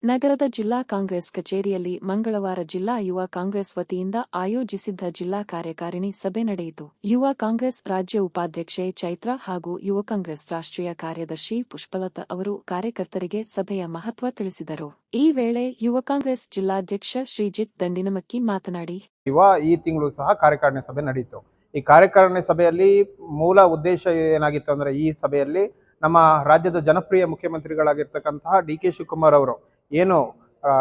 ನಗರದ ಜಿಲ್ಲಾ ಕಾಂಗ್ರೆಸ್ ಕಚೇರಿಯಲ್ಲಿ ಮಂಗಳವಾರ ಜಿಲ್ಲಾ ಯುವ ಕಾಂಗ್ರೆಸ್ ವತಿಯಿಂದ ಆಯೋಜಿಸಿದ್ದ ಜಿಲ್ಲಾ ಕಾರ್ಯಕಾರಿಣಿ ಸಭೆ ನಡೆಯಿತು. ಯುವ ಕಾಂಗ್ರೆಸ್ ರಾಜ್ಯ ಉಪಾಧ್ಯಕ್ಷೆ ಚೈತ್ರ ಹಾಗೂ ಯುವ ಕಾಂಗ್ರೆಸ್ ರಾಷ್ಟ್ರೀಯ ಕಾರ್ಯದರ್ಶಿ ಪುಷ್ಪಲತಾ ಅವರು ಕಾರ್ಯಕರ್ತರಿಗೆ ಸಭೆಯ ಮಹತ್ವ ತಿಳಿಸಿದರು. ಈ ವೇಳೆ ಯುವ ಕಾಂಗ್ರೆಸ್ ಜಿಲ್ಲಾಧ್ಯಕ್ಷ ಶ್ರೀಜಿತ್ ದಂಡಿನಮಕ್ಕಿ ಮಾತನಾಡಿ, ಈ ತಿಂಗಳು ಸಹ ಕಾರ್ಯಕಾರಿಣಿ ಸಭೆ ನಡೆಯಿತು. ಈ ಕಾರ್ಯಕಾರಿಣಿ ಸಭೆಯಲ್ಲಿ ಮೂಲ ಉದ್ದೇಶ ಏನಾಗಿತ್ತು ಅಂದ್ರೆ, ಈ ಸಭೆಯಲ್ಲಿ ನಮ್ಮ ರಾಜ್ಯದ ಜನಪ್ರಿಯ ಮುಖ್ಯಮಂತ್ರಿಗಳಾಗಿರ್ತಕ್ಕಂತಹ ಡಿ.ಕೆ. ಶಿವಕುಮಾರ್ ಅವರು ಏನು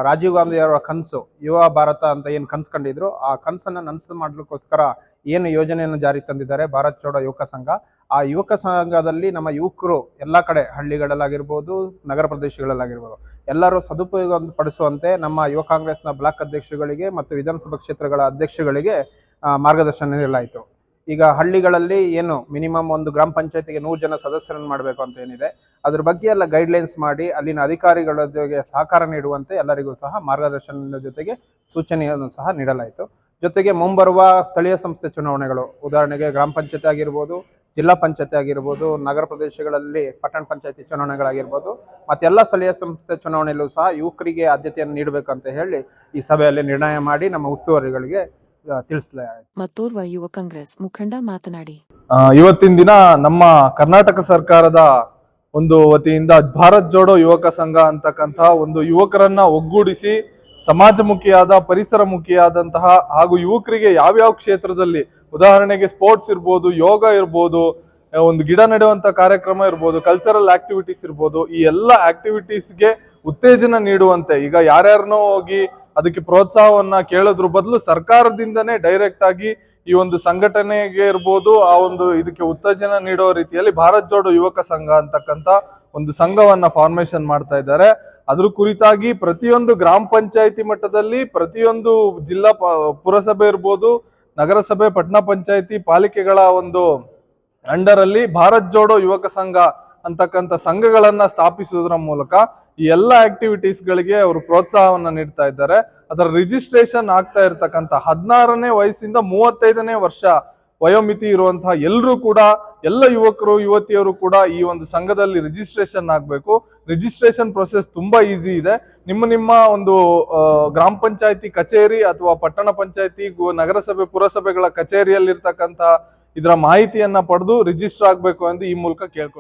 ರಾಜೀವ್ ಗಾಂಧಿ ಅವರ ಕನಸು ಯುವ ಭಾರತ ಅಂತ ಏನು ಕನಸು ಕಂಡಿದ್ರು, ಆ ಕನಸನ್ನ ನನಸು ಮಾಡ್ಲಿಕ್ಕೋಸ್ಕರ ಏನು ಯೋಜನೆಯನ್ನು ಜಾರಿ ತಂದಿದ್ದಾರೆ ಭಾರತ್ ಜೋಡೋ ಯುವಕ ಸಂಘ. ಆ ಯುವಕ ಸಂಘದಲ್ಲಿ ನಮ್ಮ ಯುವಕರು ಎಲ್ಲಾ ಕಡೆ ಹಳ್ಳಿಗಳಲ್ಲಾಗಿರ್ಬೋದು, ನಗರ ಪ್ರದೇಶಗಳಲ್ಲಾಗಿರ್ಬೋದು, ಎಲ್ಲರೂ ಸದುಪಯೋಗ ಪಡಿಸುವಂತೆ ನಮ್ಮ ಯುವ ಕಾಂಗ್ರೆಸ್ನ ಬ್ಲಾಕ್ ಅಧ್ಯಕ್ಷರುಗಳಿಗೆ ಮತ್ತು ವಿಧಾನಸಭಾ ಕ್ಷೇತ್ರಗಳ ಅಧ್ಯಕ್ಷರುಗಳಿಗೆ ಮಾರ್ಗದರ್ಶನ ನೀಡಲಾಯಿತು. ಈಗ ಹಳ್ಳಿಗಳಲ್ಲಿ ಏನು ಮಿನಿಮಮ್ ಒಂದು ಗ್ರಾಮ ಪಂಚಾಯತಿಗೆ 100 ಜನ ಸದಸ್ಯರನ್ನು ಮಾಡಬೇಕು ಅಂತ ಏನಿದೆ, ಅದ್ರ ಬಗ್ಗೆ ಎಲ್ಲ ಗೈಡ್ಲೈನ್ಸ್ ಮಾಡಿ ಅಲ್ಲಿನ ಅಧಿಕಾರಿಗಳ ಜೊತೆಗೆ ಸಹಕಾರ ನೀಡುವಂತೆ ಎಲ್ಲರಿಗೂ ಸಹ ಮಾರ್ಗದರ್ಶನದ ಜೊತೆಗೆ ಸೂಚನೆಯನ್ನು ಸಹ ನೀಡಲಾಯಿತು. ಜೊತೆಗೆ ಮುಂಬರುವ ಸ್ಥಳೀಯ ಸಂಸ್ಥೆ ಚುನಾವಣೆಗಳು, ಉದಾಹರಣೆಗೆ ಗ್ರಾಮ ಪಂಚಾಯತಿ ಆಗಿರ್ಬೋದು, ಜಿಲ್ಲಾ ಪಂಚಾಯತಿ ಆಗಿರ್ಬೋದು, ನಗರ ಪ್ರದೇಶಗಳಲ್ಲಿ ಪಟ್ಟಣ ಪಂಚಾಯತಿ ಚುನಾವಣೆಗಳಾಗಿರ್ಬೋದು, ಮತ್ತೆಲ್ಲ ಸ್ಥಳೀಯ ಸಂಸ್ಥೆ ಚುನಾವಣೆಯಲ್ಲೂ ಸಹ ಯುವಕರಿಗೆ ಆದ್ಯತೆಯನ್ನು ನೀಡಬೇಕಂತ ಹೇಳಿ ಈ ಸಭೆಯಲ್ಲಿ ನಿರ್ಣಯ ಮಾಡಿ ನಮ್ಮ ಉಸ್ತುವಾರಿಗಳಿಗೆ ತಿಳಿಸಲಾಯಿತು. ಮತ್ತೋರ್ವ ಯುವ ಕಾಂಗ್ರೆಸ್ ಮುಖಂಡ ಮಾತನಾಡಿ, ಇವತ್ತಿನ ದಿನ ನಮ್ಮ ಕರ್ನಾಟಕ ಸರ್ಕಾರದ ಒಂದು ವತಿಯಿಂದ ಭಾರತ್ ಜೋಡೋ ಯುವಕ ಸಂಘ ಅಂತಕ್ಕಂಥ ಒಂದು ಯುವಕರನ್ನ ಒಗ್ಗೂಡಿಸಿ ಸಮಾಜಮುಖಿಯಾದ ಪರಿಸರಮುಖಿಯಾದಂತಹ ಹಾಗೂ ಯುವಕರಿಗೆ ಯಾವ್ಯಾವ ಕ್ಷೇತ್ರದಲ್ಲಿ, ಉದಾಹರಣೆಗೆ ಸ್ಪೋರ್ಟ್ಸ್ ಇರ್ಬೋದು, ಯೋಗ ಇರ್ಬೋದು, ಒಂದು ಗಿಡ ನೆಡುವಂತ ಕಾರ್ಯಕ್ರಮ ಇರ್ಬೋದು, ಕಲ್ಚರಲ್ ಆಕ್ಟಿವಿಟೀಸ್ ಇರ್ಬೋದು, ಈ ಎಲ್ಲ ಆಕ್ಟಿವಿಟೀಸ್ಗೆ ಉತ್ತೇಜನ ನೀಡುವಂತೆ ಈಗ ಯಾರ್ಯಾರನೋ ಹೋಗಿ ಅದಕ್ಕೆ ಪ್ರೋತ್ಸಾಹವನ್ನ ಕೇಳೋದ್ರ ಬದಲು ಸರ್ಕಾರದಿಂದನೇ ಡೈರೆಕ್ಟ್ ಆಗಿ ಈ ಒಂದು ಸಂಘಟನೆಗೆ ಇರ್ಬೋದು, ಆ ಒಂದು ಇದಕ್ಕೆ ಉತ್ತೇಜನ ನೀಡೋ ರೀತಿಯಲ್ಲಿ ಭಾರತ್ ಜೋಡೋ ಯುವಕ ಸಂಘ ಅಂತಕ್ಕಂಥ ಒಂದು ಸಂಘವನ್ನ ಫಾರ್ಮೇಶನ್ ಮಾಡ್ತಾ ಇದ್ದಾರೆ. ಅದ್ರ ಕುರಿತಾಗಿ ಪ್ರತಿಯೊಂದು ಗ್ರಾಮ ಪಂಚಾಯತಿ ಮಟ್ಟದಲ್ಲಿ, ಪ್ರತಿಯೊಂದು ಜಿಲ್ಲಾ ಪುರಸಭೆ ಇರ್ಬೋದು, ನಗರಸಭೆ, ಪಟ್ಟಣ ಪಂಚಾಯತಿ, ಪಾಲಿಕೆಗಳ ಒಂದು ಅಂಡರ್ ಅಲ್ಲಿ ಭಾರತ್ ಜೋಡೋ ಯುವಕ ಸಂಘ ಅಂತಕ್ಕಂಥ ಸಂಘಗಳನ್ನ ಸ್ಥಾಪಿಸುವುದರ ಮೂಲಕ ಈ ಎಲ್ಲ ಆಕ್ಟಿವಿಟೀಸ್ ಗಳಿಗೆ ಅವರು ಪ್ರೋತ್ಸಾಹವನ್ನ ನೀಡ್ತಾ ಇದ್ದಾರೆ. ಅದರ ರಿಜಿಸ್ಟ್ರೇಷನ್ ಆಗ್ತಾ ಇರತಕ್ಕಂಥ 16ನೇ ವಯಸ್ಸಿಂದ 35ನೇ ವರ್ಷ ವಯೋಮಿತಿ ಇರುವಂತಹ ಎಲ್ಲರೂ ಕೂಡ, ಎಲ್ಲ ಯುವಕರು ಯುವತಿಯರು ಕೂಡ ಈ ಒಂದು ಸಂಘದಲ್ಲಿ ರಿಜಿಸ್ಟ್ರೇಷನ್ ಆಗಬೇಕು. ರಿಜಿಸ್ಟ್ರೇಷನ್ ಪ್ರೊಸೆಸ್ ತುಂಬಾ ಈಸಿ ಇದೆ. ನಿಮ್ಮ ಒಂದು ಗ್ರಾಮ ಪಂಚಾಯತಿ ಕಚೇರಿ ಅಥವಾ ಪಟ್ಟಣ ಪಂಚಾಯತಿ, ನಗರಸಭೆ, ಪುರಸಭೆಗಳ ಕಚೇರಿಯಲ್ಲಿ ಇರ್ತಕ್ಕಂಥ ಇದರ ಮಾಹಿತಿಯನ್ನ ಪಡೆದು ರಿಜಿಸ್ಟರ್ ಆಗಬೇಕು ಎಂದು ಈ ಮೂಲಕ ಕೇಳ್ಕೊಂಡು